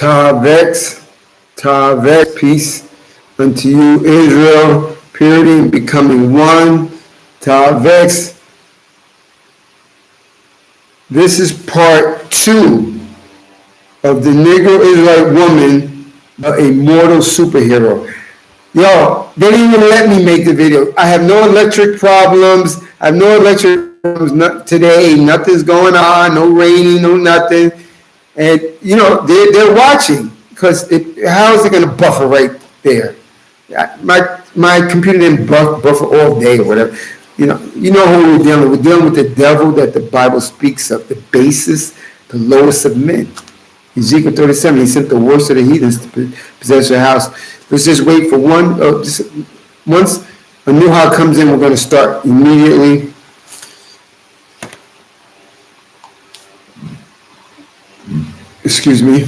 Tavex, peace unto you, Israel, purity and becoming one. Tavex. This is part 2 of the Negro Israelite woman, the immortal superhero. Yo, they didn't even let me make the video. I have no electric problems. I have no electric problems today. Nothing's going on. No raining, no nothing. And, you know, they're watching because how is it going to buffer right there? My computer didn't buffer all day or whatever. You know who we're dealing with. We're dealing with the devil that the Bible speaks of, the basest, the lowest of men. Ezekiel 37, he sent the worst of the heathens to possess your house. Let's just wait for once a new hot comes in, we're going to start immediately. Excuse me.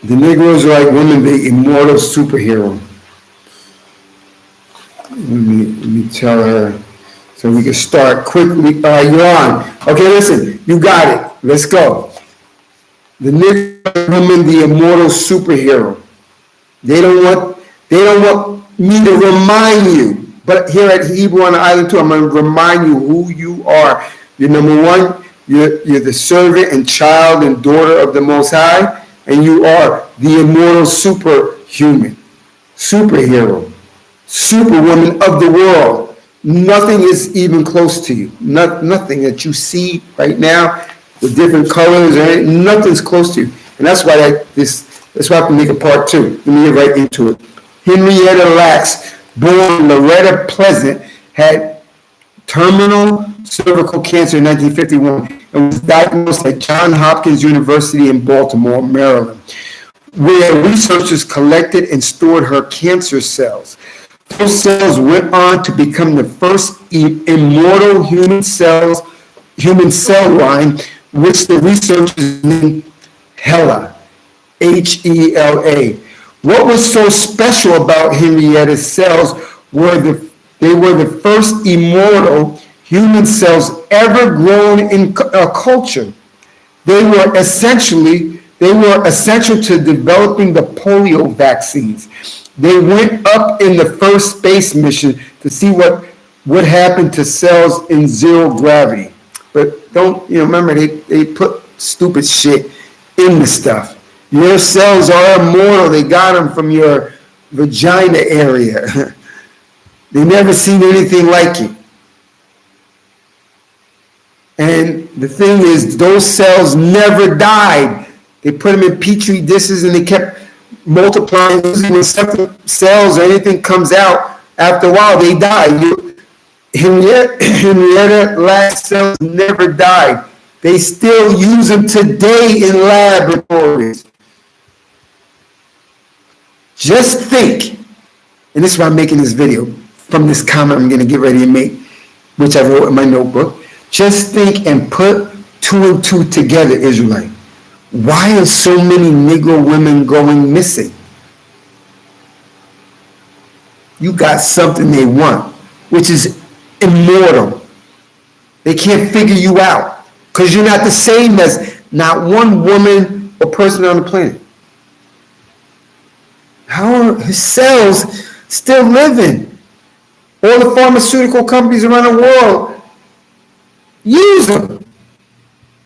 The Negro Israelite woman, the immortal superhero. Let me tell her so we can start quickly. All right, you're on. Okay, listen, you got it. Let's go. The Negro woman, the immortal superhero. They don't want me to remind you. But here at Hebrew on the Island too, I'm going to remind you who you are. You're number one. You're the servant and child and daughter of the Most High, and you are the immortal superhuman, superhero, superwoman of the world. Nothing is even close to you. Nothing that you see right now with different colors, nothing's close to you. And that's why that's why I can make a part 2. Let me get right into it. Henrietta Lacks, born Loretta Pleasant, had terminal cervical cancer in 1951 and was diagnosed at Johns Hopkins University in Baltimore, Maryland, where researchers collected and stored her cancer cells. Those cells went on to become the first immortal human cell line, which the researchers named HeLa, H-E-L-A. What was so special about Henrietta's cells they were the first immortal human cells ever grown in a culture. They were essential to developing the polio vaccines. They went up in the first space mission to see what would happen to cells in zero gravity. But don't, remember, they put stupid shit in the stuff. Your cells are immortal. They got them from your vagina area. They never seen anything like it. And the thing is, those cells never died. They put them in petri dishes and they kept multiplying. When cells or anything comes out, after a while they die. Henrietta Lacks cells never died. They still use them today in laboratories. Just think, and this is why I'm making this video, from this comment I'm going to get ready to make, which I wrote in my notebook. Just think and put 2 and 2 together, Israelite. Why are so many Negro women going missing? You got something they want, which is immortal. They can't figure you out because you're not the same as not one woman or person on the planet. How are his cells still living? All the pharmaceutical companies around the world use them.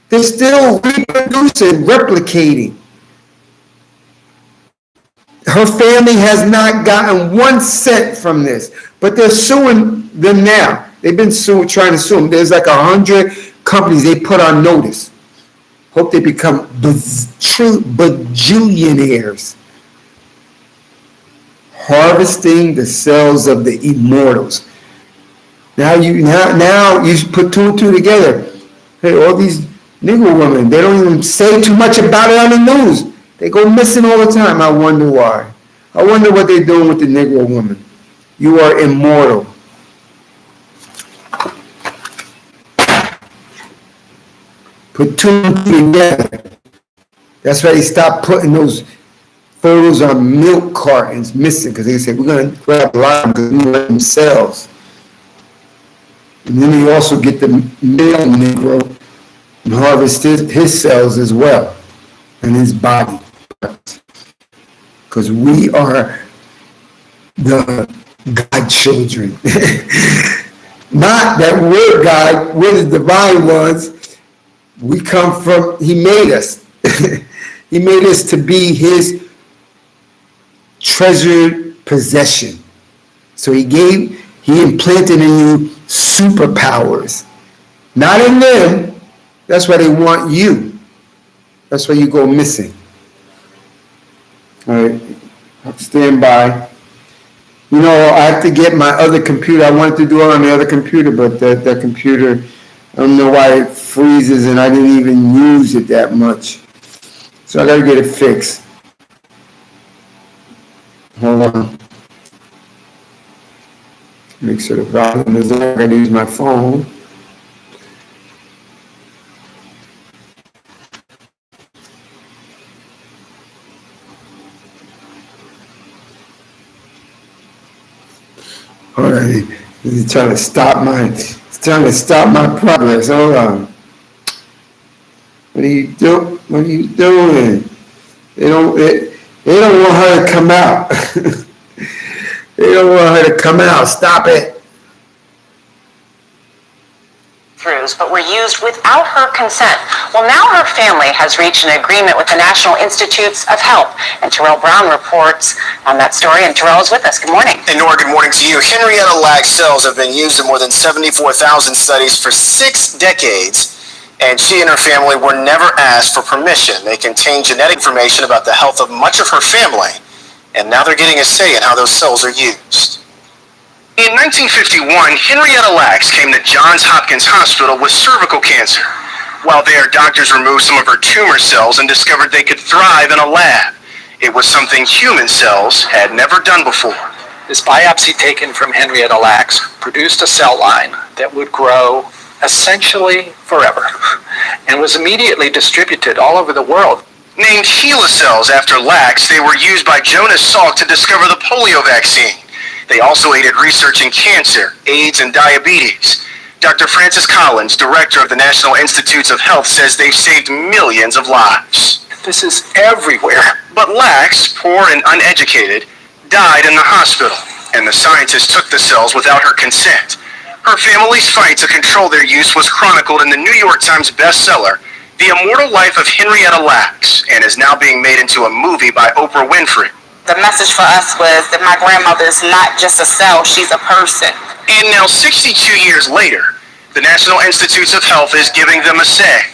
They're still reproducing, replicating. Her family has not gotten 1 cent from this, but they're suing them now. They've been trying to sue them. There's like 100 companies they put on notice. Hope they become bajillionaires. Harvesting the cells of the immortals. Now you put 2 and 2 together. Hey, all these Negro women, they don't even say too much about it on the news. They go missing all the time. I wonder why. I wonder what they're doing with the Negro woman. You are immortal. Put 2 and 2 together. That's why they stopped putting those photos on milk cartons missing, because they said we're going to grab a lot of them cells. And then they also get the male Negro and harvest his cells as well. and his body. Because we are the God children. Not that we're God, we're the divine ones. We come from, he made us. He made us to be his treasured possession. So he implanted in you superpowers. Not in them. That's why they want you. That's why you go missing. All right, stand by. You know, I have to get my other computer. I wanted to do it on the other computer, but that computer, I don't know why it freezes, and I didn't even use it that much. So I got to get it fixed. Hold on. Make sure the volume is on. I got to use my phone. All right, he's trying to stop my progress. Hold on. What are you doing? They don't want her to come out. They don't want her to come out. Stop it. But were used without her consent. Well, now her family has reached an agreement with the National Institutes of Health. And Terrell Brown reports on that story, and Terrell is with us. Good morning. And Nora, good morning to you. Henrietta Lacks cells have been used in more than 74,000 studies for 6 decades, and she and her family were never asked for permission. They contain genetic information about the health of much of her family, and now they're getting a say in how those cells are used. In 1951, Henrietta Lacks came to Johns Hopkins Hospital with cervical cancer. While there, doctors removed some of her tumor cells and discovered they could thrive in a lab. It was something human cells had never done before. This biopsy taken from Henrietta Lacks produced a cell line that would grow essentially forever and was immediately distributed all over the world. Named HeLa cells after Lacks, they were used by Jonas Salk to discover the polio vaccine. They also aided research in cancer, AIDS, and diabetes. Dr. Francis Collins, director of the National Institutes of Health, says they've saved millions of lives. This is everywhere. But Lacks, poor and uneducated, died in the hospital, and the scientists took the cells without her consent. Her family's fight to control their use was chronicled in the New York Times bestseller, The Immortal Life of Henrietta Lacks, and is now being made into a movie by Oprah Winfrey. The message for us was that my grandmother is not just a cell, she's a person. And now 62 years later, the National Institutes of Health is giving them a say.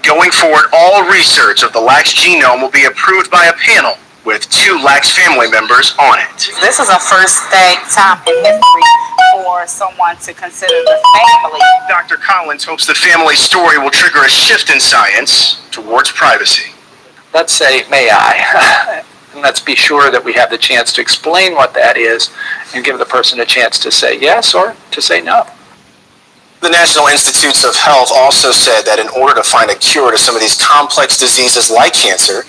Going forward, all research of the Lacks genome will be approved by a panel with 2 Lacks family members on it. This is a first time in history for someone to consider the family. Dr. Collins hopes the family story will trigger a shift in science towards privacy. Let's say, may I? And let's be sure that we have the chance to explain what that is and give the person a chance to say yes or to say no. The National Institutes of Health also said that in order to find a cure to some of these complex diseases like cancer,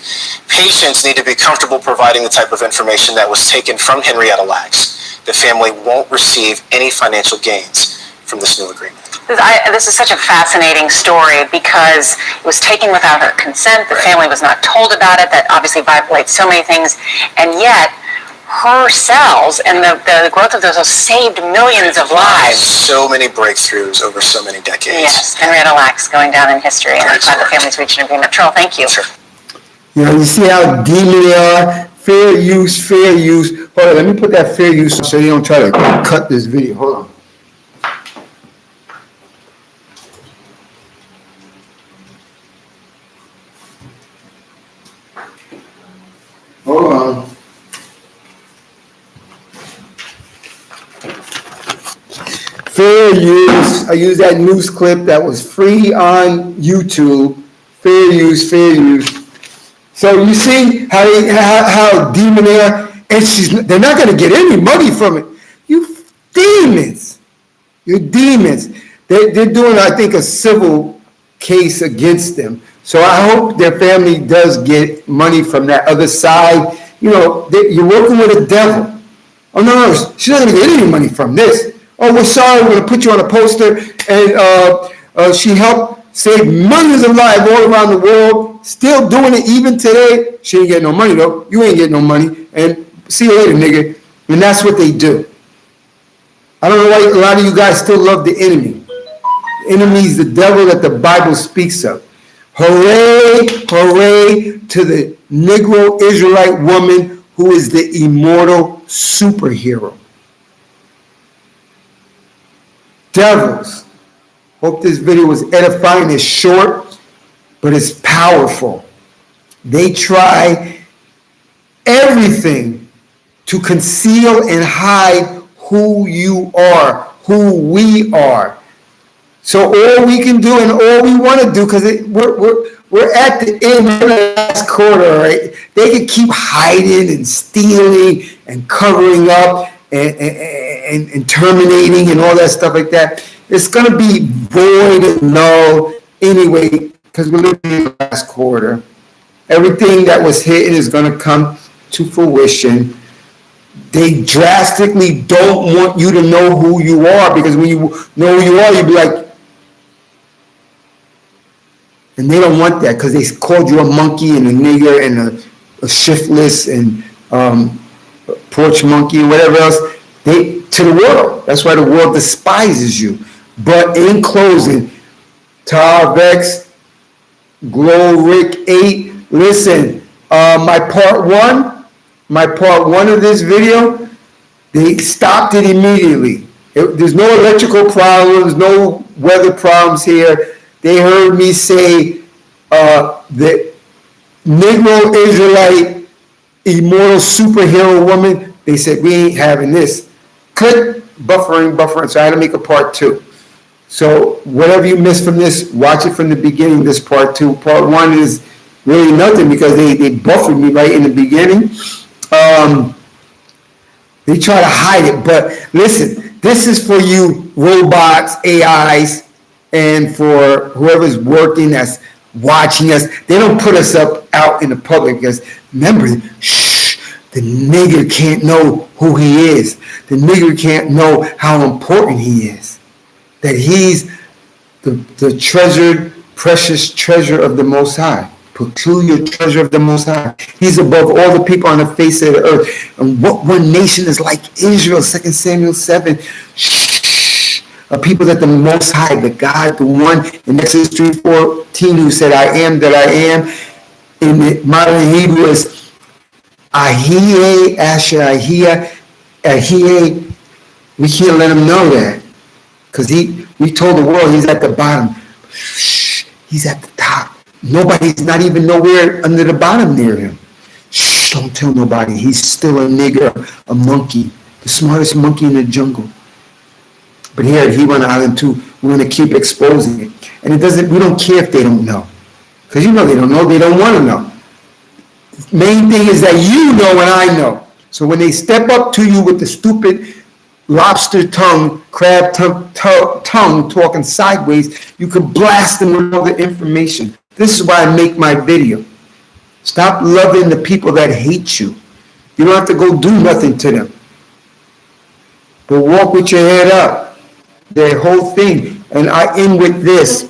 patients need to be comfortable providing the type of information that was taken from Henrietta Lacks. The family won't receive any financial gains from this new agreement. This is such a fascinating story because it was taken without her consent. The family was not told about it. That obviously violates so many things. And yet, her cells and the growth of those cells saved millions of lives. So many breakthroughs over so many decades. Yes, Henrietta Lacks going down in history. And I'm glad the family's reached an agreement. Troll, thank you. Sure. You know, you see how demon they are? Fair use, fair use. Hold on, let me put that fair use so you don't try to cut this video. Hold on. Hold on. Fair use. I used that news clip that was free on YouTube. Fair use, fair use. So you see how demon they are, and they're not going to get any money from it. You demons. You're demons. They're doing, I think, a civil case against them. So I hope their family does get money from that other side. You know, you're working with a devil. Oh, no, she's not going to get any money from this. Oh, we're sorry, we're going to put you on a poster. And she helped save millions of lives all around the world. still doing it even today. She ain't getting no money though. You ain't getting no money. And see you later, nigga. And that's what they do. I don't know why a lot of you guys still love the enemy. The enemy is the devil that the Bible speaks of. Hooray, hooray to the Negro Israelite woman who is the immortal superhero. Devils. Hope this video was edifying. It's short, but it's powerful. They try everything to conceal and hide who you are, who we are. So all we can do and all we want to do, because we're at the end of the last quarter, right? They can keep hiding and stealing and covering up and terminating and all that stuff like that. It's going to be void and null anyway, because we're living in the last quarter. Everything that was hidden is going to come to fruition. They drastically don't want you to know who you are, because when you know who you are, you'll be like, and they don't want that because they called you a monkey and a nigger and a shiftless and porch monkey and whatever else. To the world. That's why the world despises you. But in closing, Tarvex, Glow Rick 8, listen, my part one of this video, they stopped it immediately. There's no electrical problems, no weather problems here. They heard me say that Negro Israelite immortal superhero woman. They said, we ain't having this. Click, buffering. So I had to make a part 2. So whatever you missed from this, watch it from the beginning, this part 2. Part 1 is really nothing because they buffered me right in the beginning. They try to hide it. But listen, this is for you robots, AIs, and for whoever's working that's watching us. They don't put us up out in the public because remember, the nigger can't know who he is. The nigger can't know how important he is. That he's the treasured, precious treasure of the Most High. Peculiar treasure of the Most High. He's above all the people on the face of the earth. And what one nation is like Israel, 2 Samuel 7. A people that the Most High, the God, the one in Exodus 3:14 who said, I am that I am. In the modern Hebrew is Ahiyeh, Asher Ahiyah, Ahiyeh. We can't let him know that. Because we told the world he's at the bottom. Shh, he's at the top. Nobody's not even nowhere under the bottom near him. Shh, don't tell nobody. He's still a nigger, a monkey, the smartest monkey in the jungle. But here at Hebron Island too, we're going to keep exposing it. And we don't care if they don't know. Because you know they don't know, they don't want to know. The main thing is that you know and I know. So when they step up to you with the stupid lobster tongue, crab tongue talking sideways, you can blast them with all the information. This is why I make my video. Stop loving the people that hate you. You don't have to go do nothing to them. But walk with your head up. Their whole thing. And I end with this.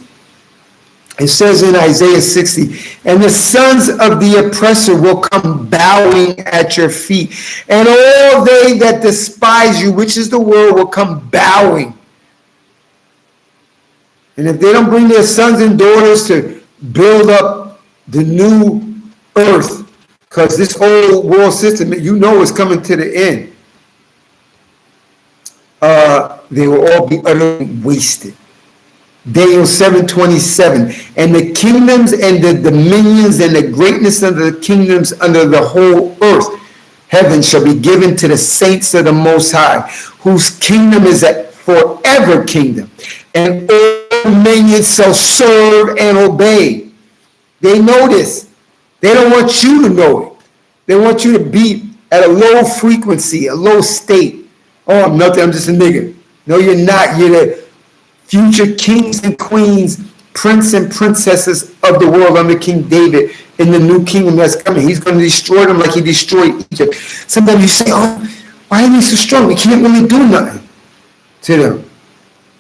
It says in Isaiah 60, and the sons of the oppressor will come bowing at your feet. And all they that despise you, which is the world, will come bowing. And if they don't bring their sons and daughters to build up the new earth, because this whole world system, you know, is coming to the end. They will all be utterly wasted. Daniel 7:27, and the kingdoms and the dominions and the greatness of the kingdoms under the whole earth, heaven shall be given to the saints of the Most High, whose kingdom is a forever kingdom, and all dominions shall serve and obey. They know this. They don't want you to know it. They want you to be at a low frequency, a low state. Oh, I'm nothing, I'm just a nigga. No, you're not. You're the future kings and queens, prince and princesses of the world under King David in the new kingdom that's coming. He's going to destroy them like he destroyed Egypt. Sometimes you say, oh, why are they so strong? We can't really do nothing to them.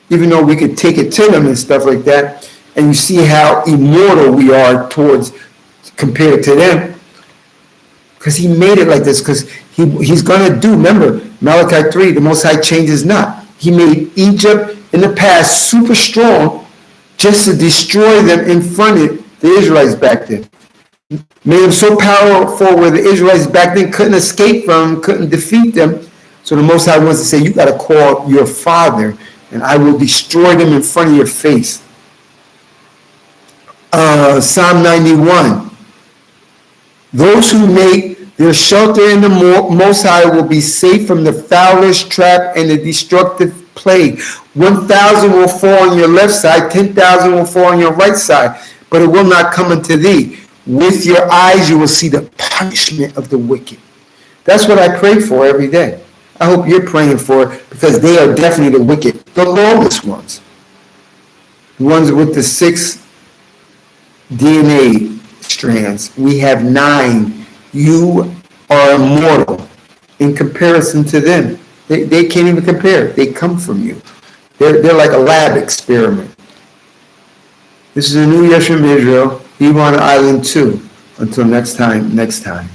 Even though we could take it to them and stuff like that. And you see how immortal we are towards compared to them. Because he made it like this, because he's going to do, remember, Malachi 3, the Most High changes not. He made Egypt in the past super strong just to destroy them in front of the Israelites back then. Made them so powerful where the Israelites back then couldn't escape from, couldn't defeat them. So the Most High wants to say, you got to call your father, and I will destroy them in front of your face. Psalm 91. Those who make their shelter in the Most High will be safe from the foulest trap and the destructive plague. 1,000 will fall on your left side, 10,000 will fall on your right side, but it will not come unto thee. With your eyes you will see the punishment of the wicked. That's what I pray for every day. I hope you're praying for it, because they are definitely the wicked, the lowest ones. The ones with the 6 DNA strands. We have 9. You are immortal in comparison to them. They can't even compare. They come from you. They're like a lab experiment. This is a new year from Israel. Evil on Island 2. Until next time.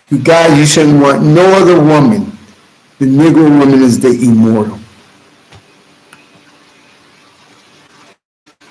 You guys, you shouldn't want no other woman. The Negro woman is the immortal.